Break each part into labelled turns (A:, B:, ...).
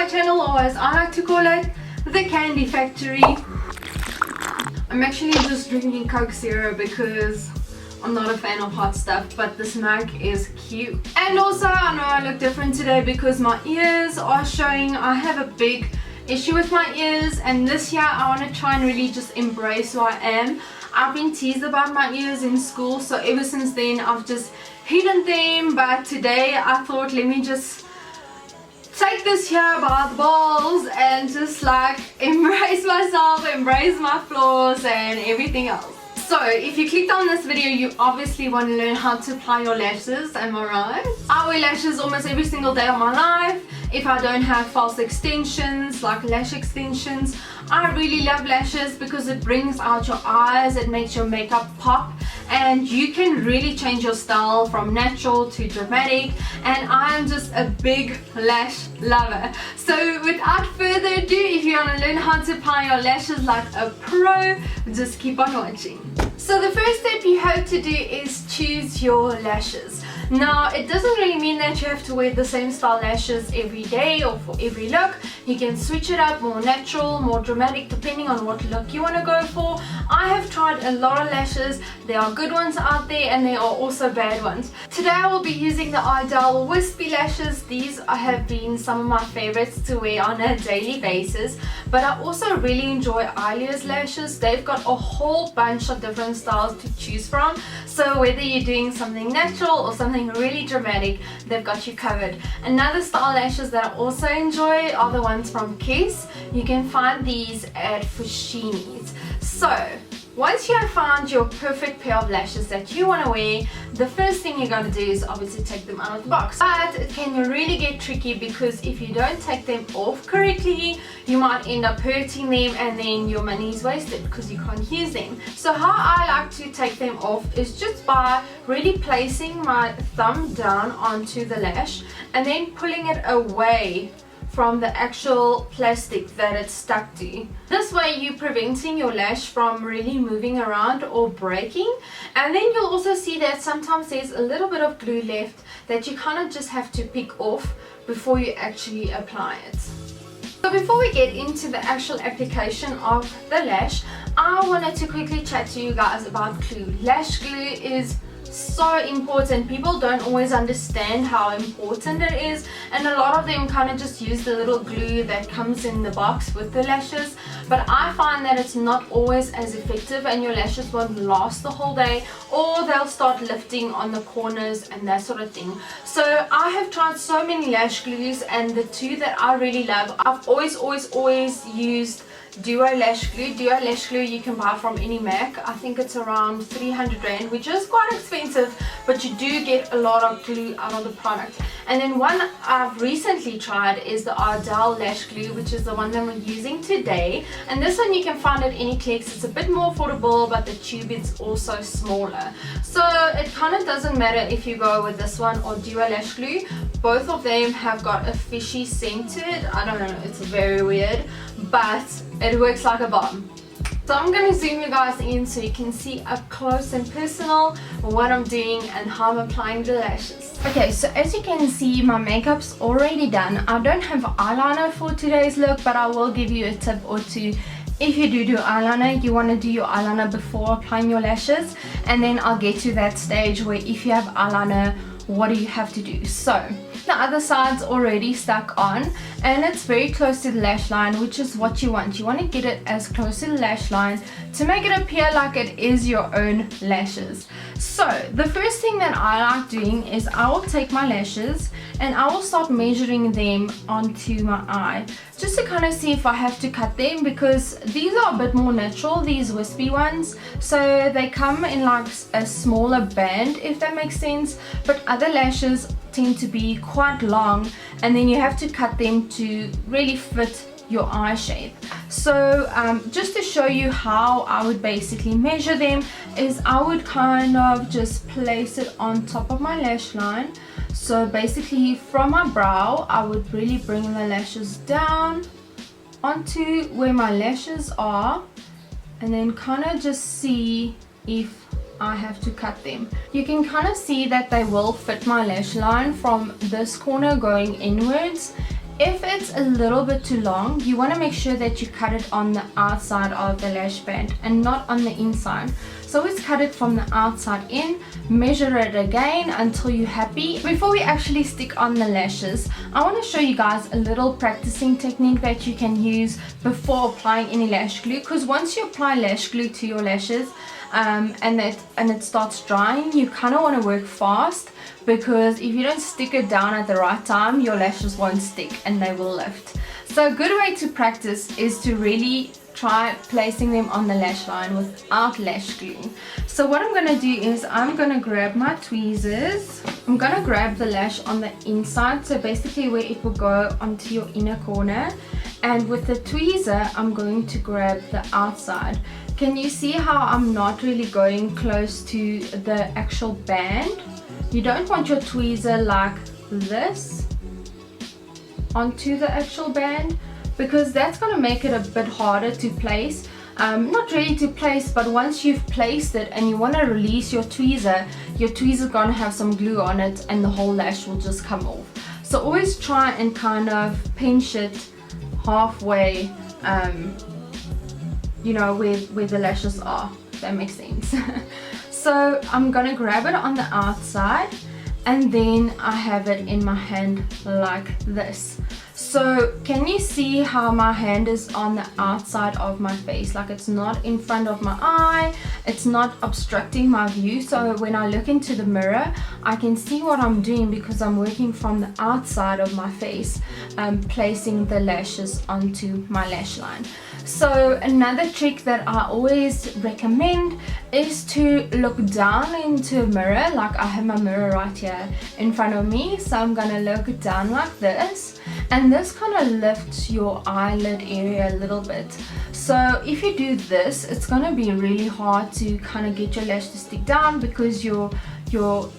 A: my channel, or as I like to call it, the Candy Factory. I'm actually just drinking Coke Zero because I'm not a fan of hot stuff, but this mug is cute. And also I know I look different today because my ears are showing. I have a big issue with my ears, and this year I want to try and really just embrace who I am. I've been teased about my ears in school, so ever since then I've just hidden them, but today I thought let me just take this here by the balls and just like embrace myself, embrace my flaws and everything else. So if you clicked on this video, you obviously want to learn how to apply your lashes, am I right? I wear lashes almost every single day of my life. If I don't have false extensions like lash extensions, I really love lashes because it brings out your eyes, it makes your makeup pop, and you can really change your style from natural to dramatic, and I am just a big lash lover. So without further ado, if you want to learn how to apply your lashes like a pro, just keep on watching. So the first step you have to do is choose your lashes. Now it doesn't really mean that you have to wear the same style lashes every day or for every look. You can switch it up, more natural, more dramatic, depending on what look you want to go for. I have tried a lot of lashes. There are good ones out there and there are also bad ones. Today I will be using the Idol Wispy lashes. These have been some of my favorites to wear on a daily basis, but I also really enjoy Eyelashes lashes. They've got a whole bunch of different styles to choose from, so whether you're doing something natural or something really dramatic, they've got you covered. Another style lashes that I also enjoy are the ones from Kiss. You can find these at Fushini's. So once you have found your perfect pair of lashes that you want to wear, the first thing you're going to do is obviously take them out of the box. But it can really get tricky because if you don't take them off correctly, you might end up hurting them and then your money is wasted because you can't use them. So how I like to take them off is just by really placing my thumb down onto the lash and then pulling it away from the actual plastic that it's stuck to. This way you're preventing your lash from really moving around or breaking, and then you'll also see that sometimes there's a little bit of glue left that you kind of just have to pick off before you actually apply it. So before we get into the actual application of the lash, I wanted to quickly chat to you guys about glue. Lash glue is so important. People don't always understand how important it is, and a lot of them kind of just use the little glue that comes in the box with the lashes, but I find that it's not always as effective and your lashes won't last the whole day, or they'll start lifting on the corners and that sort of thing. So I have tried so many lash glues, and the two that I really love, I've always used Duo Lash Glue. Duo Lash Glue you can buy from any MAC. I think it's around 300 Rand, which is quite expensive, but you do get a lot of glue out of the product. And then one I've recently tried is the Ardell Lash Glue, which is the one that I'm using today. And this one you can find at any Clicks. It's a bit more affordable, but the tube is also smaller. So it kind of doesn't matter if you go with this one or Duo Lash Glue. Both of them have got a fishy scent to it. I don't know, it's very weird, but it works like a bomb. So I'm going to zoom you guys in so you can see up close and personal what I'm doing and how I'm applying the lashes. Okay, so as you can see, my makeup's already done. I don't have eyeliner for today's look, but I will give you a tip or two. If you do eyeliner, you want to do your eyeliner before applying your lashes, and then I'll get to that stage where if you have eyeliner, what do you have to do. So the other side's already stuck on and it's very close to the lash line, which is what you want. You want to get it as close to the lash line to make it appear like it is your own lashes. So the first thing that I like doing is I will take my lashes and I will start measuring them onto my eye, just to kind of see if I have to cut them, because these are a bit more natural, these wispy ones, so they come in like a smaller band, if that makes sense, but other lashes tend to be quite long and then you have to cut them to really fit your eye shape. So just to show you how I would basically measure them is I would kind of just place it on top of my lash line. So basically from my brow I would really bring the lashes down onto where my lashes are and then kind of just see if I have to cut them. You can kind of see that they will fit my lash line from this corner going inwards, If it's a little bit too long, you want to make sure that you cut it on the outside of the lash band and not on the inside. So always cut it from the outside in, measure it again until you're happy. Before we actually stick on the lashes, I want to show you guys a little practicing technique that you can use before applying any lash glue, because once you apply lash glue to your lashes and it starts drying, you kind of want to work fast, because if you don't stick it down at the right time, your lashes won't stick and they will lift. So a good way to practice is to really try placing them on the lash line without lash glue. So what I'm going to do is I'm going to grab my tweezers. I'm going to grab the lash on the inside, so basically where it will go onto your inner corner, and with the tweezer I'm going to grab the outside. Can you see how I'm not really going close to the actual band? You don't want your tweezer like this onto the actual band, because that's going to make it a bit harder to place. Not really to place, but once you've placed it and you want to release your tweezer is going to have some glue on it and the whole lash will just come off. So always try and kind of pinch it halfway, you know, where the lashes are, if that makes sense. So I'm going to grab it on the outside and then I have it in my hand like this. So can you see how my hand is on the outside of my face? Like it's not in front of my eye, it's not obstructing my view. So when I look into the mirror, I can see what I'm doing because I'm working from the outside of my face, placing the lashes onto my lash line. So another trick that I always recommend is to look down into a mirror. Like I have my mirror right here in front of me, so I'm gonna look down like this, and this kind of lifts your eyelid area a little bit. So if you do this, it's gonna be really hard to kind of get your lash to stick down because your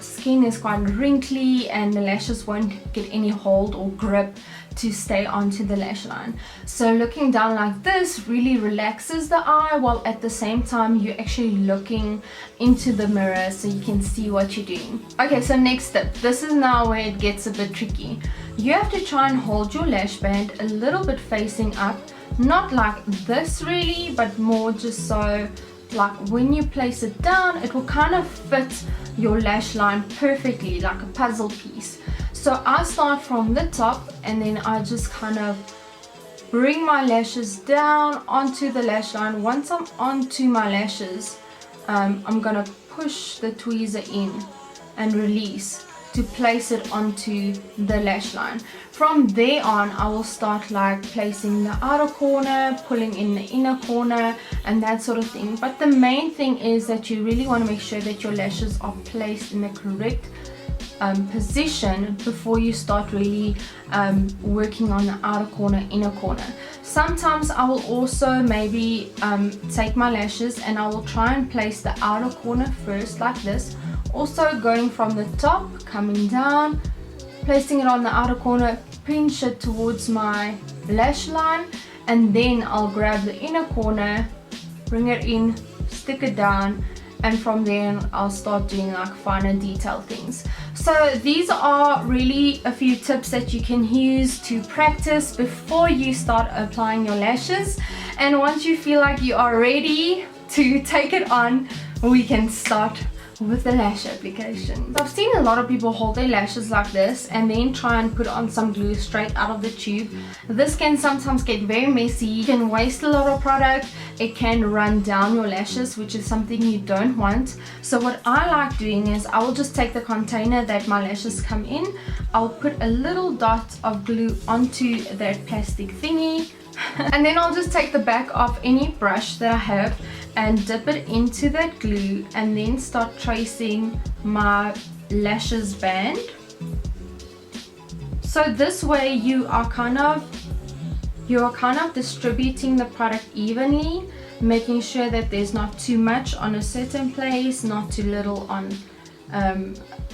A: skin is quite wrinkly and the lashes won't get any hold or grip to stay onto the lash line. So looking down like this really relaxes the eye, while at the same time you're actually looking into the mirror so you can see what you're doing. Okay, so next step, this is now where it gets a bit tricky. You have to try and hold your lash band a little bit facing up, not like this really, but more just so like when you place it down, it will kind of fit your lash line perfectly, like a puzzle piece. So I start from the top and then I just kind of bring my lashes down onto the lash line. Once I'm onto my lashes, I'm gonna push the tweezer in and release to place it onto the lash line. From there on, I will start like placing the outer corner, pulling in the inner corner and that sort of thing. But the main thing is that you really want to make sure that your lashes are placed in the correct position before you start really working on the outer corner, inner corner. Sometimes I will also maybe take my lashes and I will try and place the outer corner first like this, also going from the top, coming down, placing it on the outer corner, pinch it towards my lash line, and then I'll grab the inner corner, bring it in, stick it down, and from there I'll start doing like finer detail things. So these are really a few tips that you can use to practice before you start applying your lashes, and once you feel like you are ready to take it on, we can start with the lash application. I've seen a lot of people hold their lashes like this and then try and put on some glue straight out of the tube. This can sometimes get very messy, you can waste a lot of product, it can run down your lashes, which is something you don't want. So what I like doing is I will just take the container that my lashes come in, I'll put a little dot of glue onto that plastic thingy, and then I'll just take the back of any brush that I have and dip it into that glue and then start tracing my lashes band. So this way you are kind of distributing the product evenly, making sure that there's not too much on a certain place, not too little on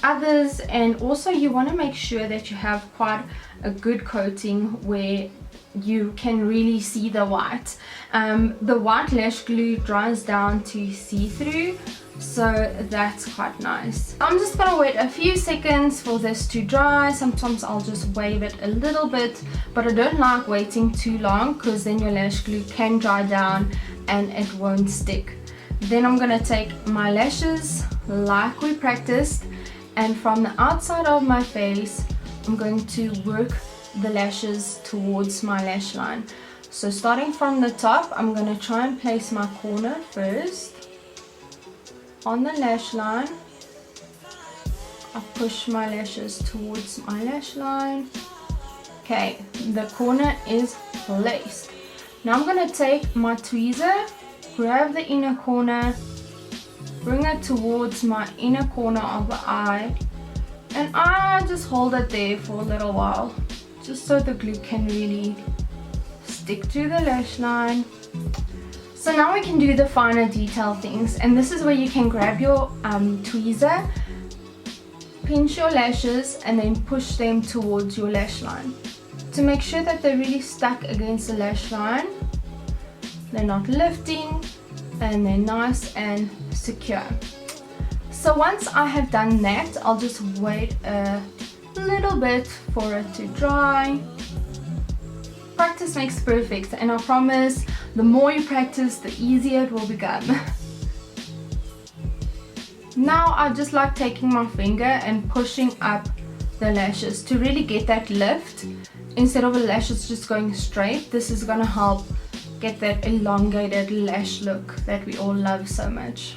A: others, and also you want to make sure that you have quite a good coating where you can really see the white. The white lash glue dries down to see-through, so that's quite nice. I'm just gonna wait a few seconds for this to dry. Sometimes I'll just wave it a little bit, but I don't like waiting too long because then your lash glue can dry down and it won't stick. Then I'm gonna take my lashes like we practiced, and from the outside of my face I'm going to work the lashes towards my lash line. So starting from the top, I'm going to try and place my corner first on the lash line. I push my lashes towards my lash line. Okay, the corner is placed. Now I'm going to take my tweezer, grab the inner corner, bring it towards my inner corner of the eye, and I just hold it there for a little while, just so the glue can really stick to the lash line. So now we can do the finer detail things, and this is where you can grab your tweezer, pinch your lashes, and then push them towards your lash line to make sure that they're really stuck against the lash line. They're not lifting, and they're nice and secure. So once I have done that, I'll just wait a little bit for it to dry. Practice makes perfect, and I promise the more you practice, the easier it will become. Now I just like taking my finger and pushing up the lashes to really get that lift. Instead of the lashes just going straight, this is going to help get that elongated lash look that we all love so much,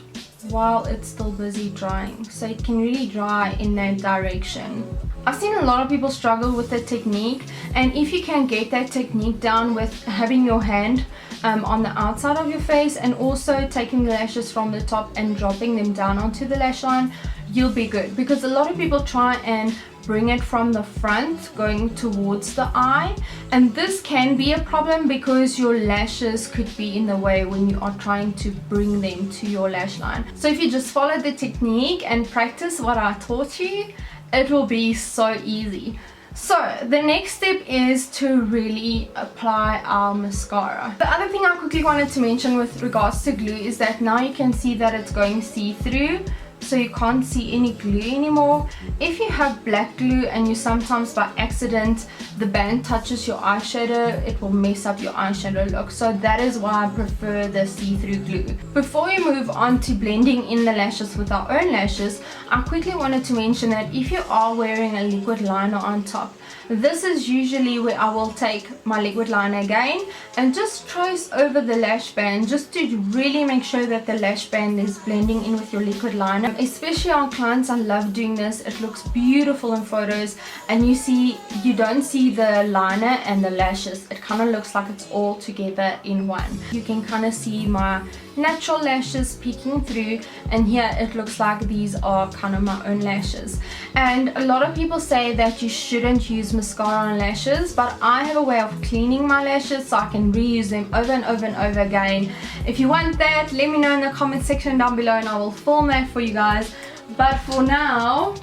A: while it's still busy drying, so it can really dry in that direction. I've seen a lot of people struggle with the technique, and if you can get that technique down with having your hand on the outside of your face and also taking the lashes from the top and dropping them down onto the lash line, you'll be good. Because a lot of people try and bring it from the front going towards the eye, and this can be a problem because your lashes could be in the way when you are trying to bring them to your lash line. So if you just follow the technique and practice what I taught you, it will be so easy. So the next step is to really apply our mascara. The other thing I quickly wanted to mention with regards to glue is that now you can see that it's going see-through, so you can't see any glue anymore. If you have black glue and you sometimes by accident the band touches your eyeshadow, it will mess up your eyeshadow look. So that is why I prefer the see-through glue. Before we move on to blending in the lashes with our own lashes, I quickly wanted to mention that if you are wearing a liquid liner on top, this is usually where I will take my liquid liner again and just trace over the lash band, just to really make sure that the lash band is blending in with your liquid liner. Especially on clients, I love doing this. It looks beautiful in photos, and you don't see the liner and the lashes. It kind of looks like it's all together in one. You can kind of see my natural lashes peeking through, and here it looks like these are kind of my own lashes. And a lot of people say that you shouldn't use mascara on lashes, but I have a way of cleaning my lashes so I can reuse them over and over and over again. If you want that, let me know in the comment section down below and I will film that for you guys. But for now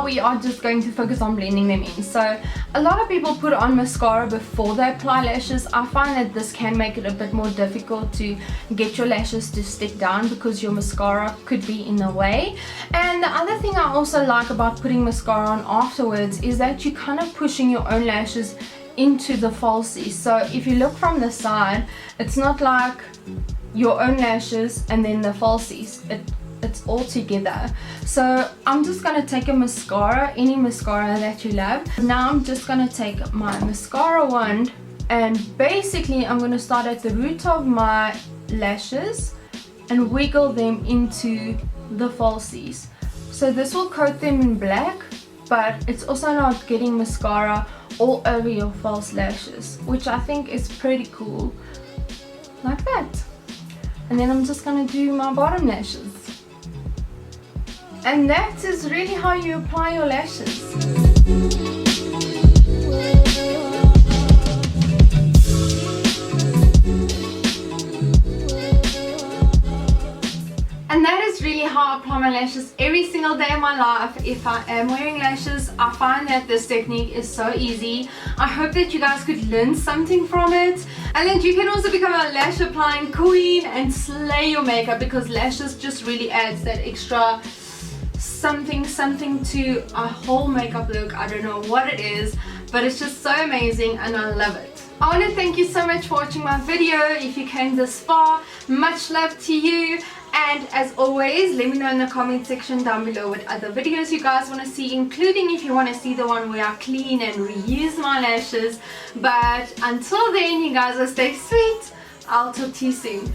A: we are just going to focus on blending them in. So a lot of people put on mascara before they apply lashes. I find that this can make it a bit more difficult to get your lashes to stick down because your mascara could be in the way. And the other thing I also like about putting mascara on afterwards is that you're kind of pushing your own lashes into the falsies. So if you look from the side, it's not like your own lashes and then the falsies. It's all together. So I'm just gonna take a mascara, any mascara that you love. Now I'm just gonna take my mascara wand, and basically I'm gonna start at the root of my lashes and wiggle them into the falsies. So this will coat them in black, but it's also not getting mascara all over your false lashes, which I think is pretty cool, like that. And then I'm just gonna do my bottom lashes. And that is really how you apply your lashes. And And that is really how I apply my lashes every single day of my life. If I am wearing lashes, I find that this technique is so easy. I hope that you guys could learn something from it, and that you can also become a lash applying queen and slay your makeup, because lashes just really adds that extra something to a whole makeup look. I don't know what it is, but it's just so amazing and I love it. I want to thank you so much for watching my video. If you came this far, much love to you. And as always, let me know in the comment section down below what other videos you guys want to see, including if you want to see the one where I clean and reuse my lashes. But until then, you guys will stay sweet. I'll talk to you soon.